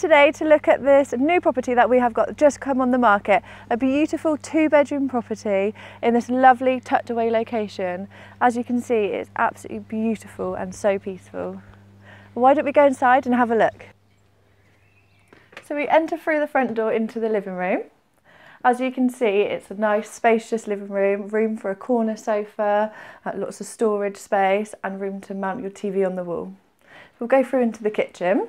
today to look at this new property that we have got just come on the market. A beautiful 2-bedroom property in this lovely tucked away location. As you can see, it's absolutely beautiful and so peaceful. Why don't we go inside and have a look? So we enter through the front door into the living room. As you can see, it's a nice spacious living room, room for a corner sofa, lots of storage space and room to mount your TV on the wall. We'll go through into the kitchen.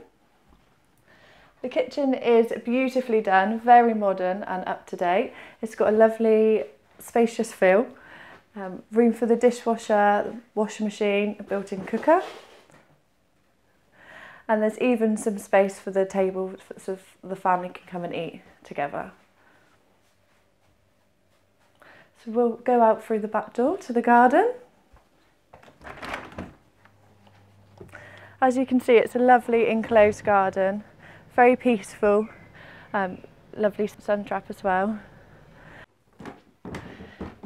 The kitchen is beautifully done, very modern and up to date. It's got a lovely spacious feel, room for the dishwasher, washing machine, a built-in cooker. And there's even some space for the table so the family can come and eat together. So we'll go out through the back door to the garden. As you can see, it's a lovely enclosed garden. Very peaceful, lovely sun trap as well.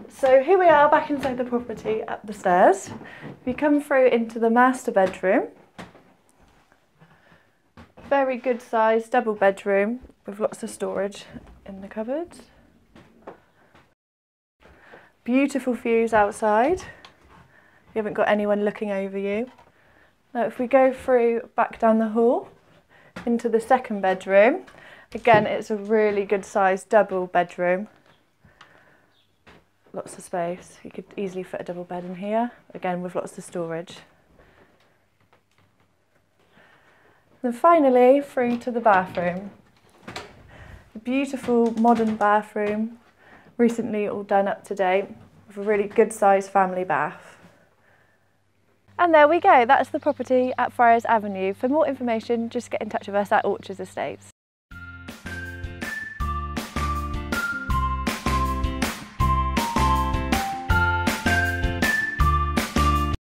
So here we are back inside the property up the stairs. We come through into the master bedroom. Very good sized double bedroom with lots of storage in the cupboards. Beautiful views outside. You haven't got anyone looking over you. Now if we go through back down the hall, into the second bedroom. Again, it's a really good sized double bedroom. Lots of space. You could easily fit a double bed in here, again with lots of storage. Then finally through to the bathroom. A beautiful modern bathroom, recently all done up to date, with a really good sized family bath. And there we go, that's the property at Friars Avenue. For more information, just get in touch with us at Orchards Estates.